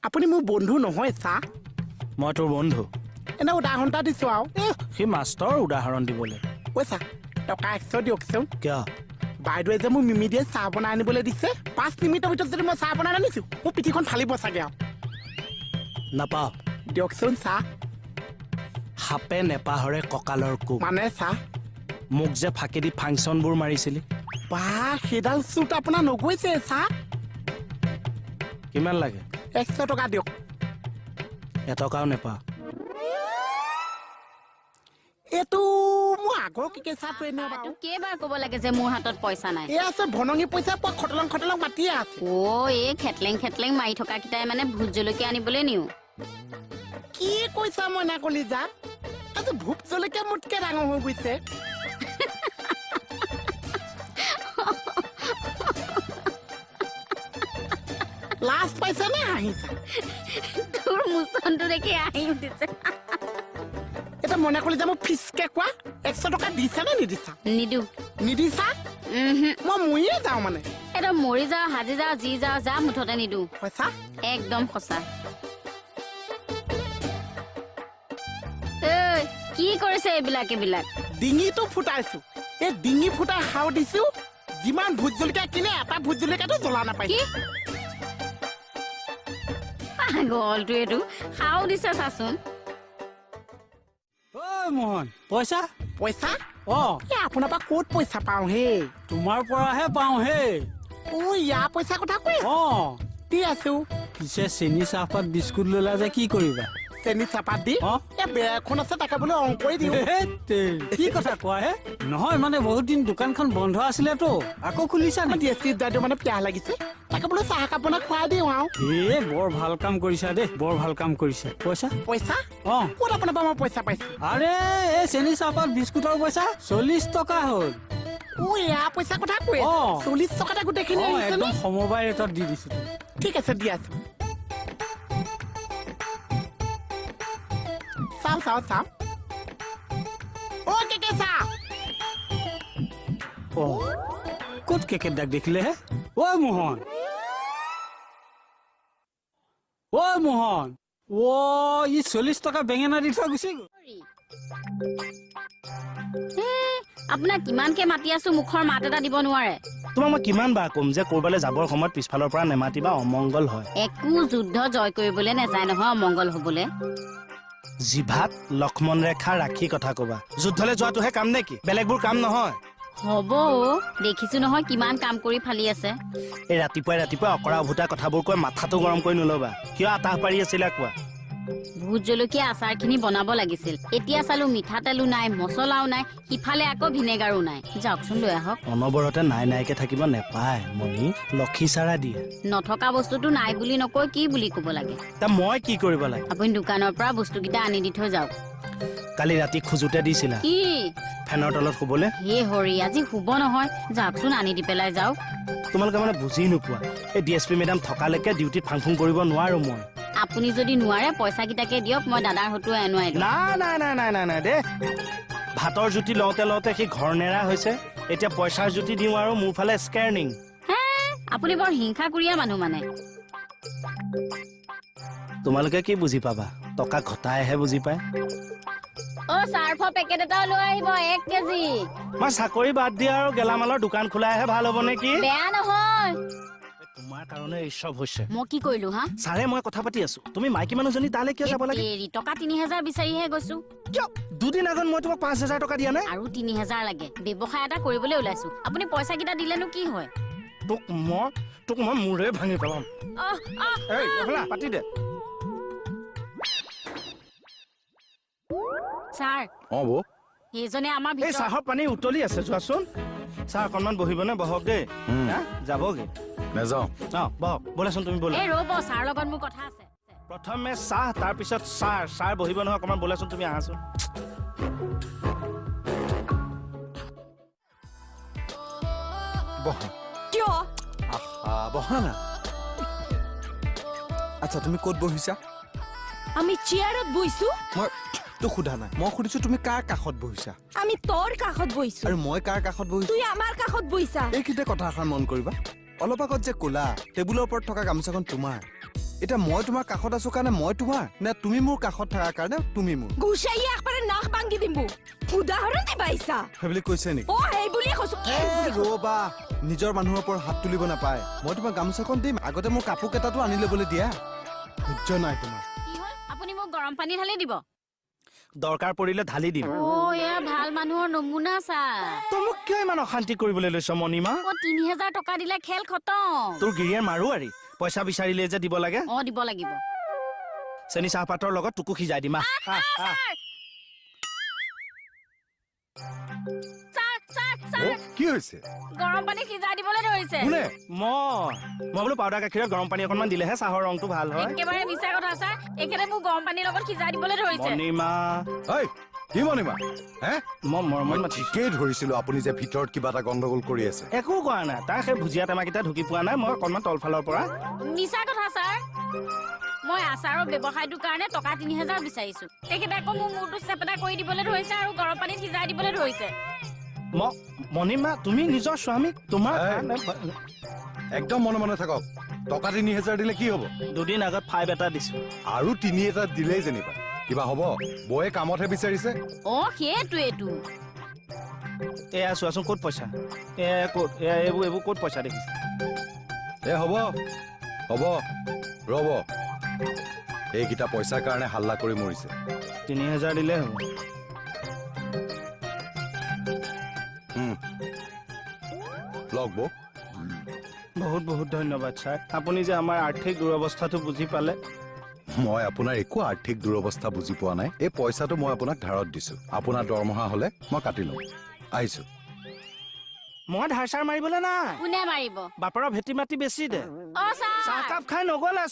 আপুনি মোৰ বন্ধু নহয় ছাৰ মই তোৰ বন্ধু এনে উদাহৰণ এটা দিছোঁ আৰু সি মাষ্টৰ উদাহৰণ দিবলৈ ঐ ছাৰ টকা 100 দিয়কচোন কিয় বাইদেৱে যে মোক মিমি দিয়ে চাহ বনাই আনিবলৈ দিছে 5 মিনিটৰ ভিতৰত যদি মই চাহ বনাই আনিছোঁ মোৰ পিঠিখন ফালিব চাগে আৰু নাপাওঁ দিয়কচোন ছাৰ সাপে নেপাহৰে কঁকালৰ কোব মানে ছাৰ মোক যে ফাঁকি দি ফাংচনবোৰ মাৰিছিলি বা সেইডাল চুট আপোনাৰ নগৈছে ছাৰ কিমান লাগে 100 টকা দিয়ক এটকাও নেপাওঁ এইটো মোৰ আগৰ কি কেঁচাটো এনে বাৰু কেইবাৰ ক'ব লাগে যে মোৰ হাতত পইচা নাই এই আছে ভনঙি পইচা পোৱা খটলং মাতিয়ে আছে এই খেটলেং মাৰি থকা কেইটাই মানে ভোট জলকীয়া আনিবলৈ নিও কি কৈছা মইনা কলিজা আজি ভোট জলকীয়া মোতকে ডাঙৰ হৈ গৈছে লাজ পাইছে নে হাঁহিছা তোৰ মুচনটো দেখি আহি উঠিছে এটা মইনা কলিজা মোক ফিচকে কোৱা 100 টকা দিছা নে নিদিছা নিদু নিদিছা মই মৰিয়ে যাওঁ মানে এটা মৰি যাওঁ হাজি যাওঁ যি যাওঁ যা মুঠতে নিদু পইচা একদম সঁচা কি কৰিছে এইবিলাক ডিঙিটো ফুটাইছো এই ডিঙি ফুটাই হাও দিছো যিমান ভোট জলকীয়া কিনে এটা ভোট জলকীয়াটো জ্বলা নাপাই পাগলটো এইটো খাও দিছে চাচোন ঐ মোহন পইচা পইচা অ এই আপোনাৰ পৰা ক'ত পইচা পাওঁ হে তোমাৰ পৰাহে পাওঁ হে ইয়াৰ পইচা কথা কৈ অ দি আছো পিছে চেনি চাহপাত বিস্কুট ললা যে কি কৰিবা চেনি চাহপাত দি এই বেয়াখন আছে তাকে বোলে অংকৰি দিওঁ কি কথা কোৱা হে নহয় মানে বহুত দিন দোকানখন বন্ধ আছিলেতো আকৌ খুলিছা নে ডিএছপি যাইটো মানে পিয়াহ লাগিছে তাকে বোলে চাহ কাপ বনাই খুৱাই দিওঁ আৰু বৰ ভাল কাম কৰিছা দেই বৰ ভাল কাম কৰিছা পইচা পইচা অ ক'ত আপোনাৰ পৰা মই পইচা পাইছো আৰে এই চেনি চাহপাত বিস্কুটৰ পইচা 40 টকা হ'ল ইয়াৰ পইচা কথা কৈ 40 টকাতে গোটেইখিনি একদম সমবায় ৰেটত দি দিছো ঠিক আছে দি আছো চাও কেকেচা ক'ত কেকেট দাগ দেখিলে হে মোহন ই 40 টকা বেঙেনা দি থৈ গুচি গ'ল আপোনাক কিমানকে মাতি আছো মুখৰ মাত এটা দিব নোৱাৰে তোমাক মই কিমান বাৰ ক'ম যে ক'ৰবালৈ যাবৰ সময়ত পিছফালৰ পৰা নেমাতিবা অমংগল হয় একো যুদ্ধ জয় কৰিবলৈ নেযায় নহয় অমংগল হ'বলৈ জিভাত লক্ষ্মণ ৰেখা ৰাখি কথা কবা যুদ্ধলৈ যোৱাটোহে কাম নেকি বেলেগবোৰ কাম নহয় হ'ব দেখিছো নহয় কিমান কাম কৰি ফালি আছে এই ৰাতিপুৱাই অকৰা উভুতা কথাবোৰ কৈ মাথাটো গৰম কৰি নলবা কিয় আটাহ পাৰি আছিলা কোৱা ভোট জলকীয়া আচাৰখিনি বনাব লাগিছিল এতিয়া চালো মিঠাতেলো নাই মছলাও নাই সিফালে আকৌ ভিনেগাৰো নাই যাওকচোন লৈ আহক অনবৰতে নাইকে থাকিব নেপায় মণি লক্ষী চাৰা দিয়ে নথকা বস্তুটো নাই বুলি নকৈ কি বুলি ক'ব লাগে মই কি কৰিব লাগে আপুনি দোকানৰ পৰা বস্তুকেইটা আনি দি থৈ যাওক কালি ৰাতি খোজোতে দিছিলা কি ফেনৰ তলত শুবলে হে হৰি আজি শুব নহয় যাওকচোন আনি দি পেলাই যাওক তোমালোকে মানে বুজি নোপোৱা এই ডিএছপি মেডাম থকালৈকে ডিউটিত ফাংফুং কৰিব নোৱাৰো মই আপুনি যদি নোৱাৰে পইচা কেইটাকে দিয়ক মই দাদাৰ হতুৱাই আনোৱাই দিম নাই দে ভাতৰ জুতি লওঁতে সি ঘৰ নেৰা হৈছে এতিয়া পইচাৰ জুতি দিওঁ আৰু মোৰ ফালে স্কেৰনিং আপুনি বৰ হিংসা কৰিয়া মানুহ মানে তোমালোকে কি বুজি পাবা টকা ঘটাইহে বুজি পায় চাৰ্ফৰ পেকেট এটাও লৈ আহিব 1 কেজি মই চাকৰি বাদ দিয়া আৰু গেলামালৰ দোকান খোলাইহে ভাল হ'ব নেকি বেয়া নহয় তোমাৰ কাৰণে এই চব হৈছে মই কি কৰিলো হা ছাৰে মই কথা পাতি আছো তুমি মাইকী মানুহজনী তালে কিয় যাব লাগে টকা 3000 বিচাৰিহে গৈছো কিয় দুদিন আগত মই তোমাক 5000 টকা দিয়া নাই আৰু 3000 লাগে ব্যৱসায় এটা কৰিবলৈ ওলাইছো আপুনি পইচা কেইটা দিলেনো কি হয় তোক মই মূৰে ভাঙি পেলাম এই এফালে পাতি দে ছাৰ বৌ সেইজনে আমাৰ এই চাহৰ পানী উতলি আছে যোৱাচোন চাহ অকণমান বহিবনে বহক দেই যাবগে নেযাওঁ বহক ব'লাচোন তুমি ব'লা ৰ'ব ছাৰ লগত মোৰ কথা আছে প্ৰথমে চাহ তাৰপিছত ছাৰ বহিব নহয় অকণমান ব'লাচোন তুমি আহাচোন বহা কিয় বহা না আচ্ছা তুমি ক'ত বহিছা আমি চেয়াৰত বহিছো মই তো সোধা নাই মই সুধিছো তুমি কাৰ কাষত বহিছা আমি তোৰ কাষত বহিছো আৰু মই কাৰ কাষত বহিছো তুই আমাৰ কাষত বহিছা এইখিনিতে কথা এখন মন কৰিবা অলপ আগত যে ক'লা টেবুলৰ ওপৰত থকা গামোচাখন তোমাৰ এতিয়া মই তোমাৰ কাষত আছো কাৰণে মই তোমাৰ নে তুমি মোৰ কাষত থকাৰ কাৰণে তুমি মোৰ গুচাই একবাৰে নাক ভাঙি দিম উদাহৰণ দিবা ইচ্ছা সেইবুলি কৈছে নেকি অ সেই বুলিয়ে কৈছো ৰবা নিজৰ মানুহৰ ওপৰত হাত তুলিব নাপায় মই তোমাক গামোচাখন দিম আগতে মোৰ কাপোৰ কেইটাটো আনি ল'বলৈ দিয়া সহ্য নাই তোমাৰ কি হ'ল আপুনি মোক গৰম পানী ঢালি দিব দৰকাৰ পৰিলে ঢালি দিম অ এয়া ভাল মানুহৰ নমুনা চা তই মোক কিয় ইমান অশান্তি কৰিবলৈ লৈছ মণিমা অ ৩০০০ টকা দিলে খেল খতম তোৰ গিৰিয়েৰ মাৰোৱাৰী পইচা বিচাৰিলে যে দিব লাগে অ দিব লাগিব চেনি চাহপাতৰ লগত তোকো সিজাই দিম আহ, আহ, আহ। ছাৰ কি হৈছে গৰম পানী সিজাই দিবলৈ ধৰিছে কোনে মই বোলো পাউডাৰ গাখীৰত গৰম পানী অকণমান দিলেহে চাহৰ ৰংটো ভাল হয় একেবাৰে মিছা কথা ছাৰ একেবাৰে মোক গৰম পানীৰ লগত সিজাই দিবলৈ ধৰিছে মণিমা ঐ কি মণিমা হে মই মৰমত মই মাতিছো ঠিকেই ধৰিছিলো আপুনি যে ভিতৰত কিবা এটা গণ্ডগোল কৰি আছে একো কৰা নাই তাৰ সেই ভুজিয়া টেমাকেইটা ঢুকি পোৱা নাই মই অকণমান তলফালৰ পৰা মিছা কথা ছাৰ মই আচাৰৰ ব্যৱসায়টোৰ কাৰণে টকা ৩০০০ বিচাৰিছো তেখেতে আকৌ মোৰ মূৰটো চেপেটা কৰি দিবলৈ ধৰিছে আৰু গৰম পানীত সিজাই দিবলৈ ধৰিছে মণিমা তুমি নিজৰ স্বামীক তোমাৰ এই। কাৰণে একদম মনে মনে থাকক টকা ৩০০০ দিলে কি হ'ব দুদিন আগত 5 এটা দিছো আৰু ৩ এটা দিলেই যেনিবা কিবা হ'ব বৌয়ে কামতহে বিচাৰিছে অ সেইটোৱেটো এয়া চোৱাচোন ক'ত পইচা এয়া ক'ত এয়া এইবোৰ ক'ত পইচা দেখিছে এ হ'ব হ'ব ৰ'ব এইকেইটা পইচাৰ কাৰণে হাল্লা কৰি মৰিছে ৩০০০ দিলে হ'ব লওক বৌ বহুত বহুত ধন্যবাদ ছাৰ আপুনি যে আমাৰ আৰ্থিক দুৰৱস্থাটো বুজি পালে মই আপোনাৰ একো আৰ্থিক দুৰৱস্থা বুজি পোৱা নাই এই পইচাটো মই আপোনাক ধাৰত দিছো আপোনাৰ দৰমহা হলে মই কাটি লম আহিছো মই ধাৰ চাৰ মাৰিবলৈ নাই কোনে মাৰিব বাপৰৰ ভেটি মাটি বেছি দে অ ছাৰ চাহকাপ খাই নগ'লে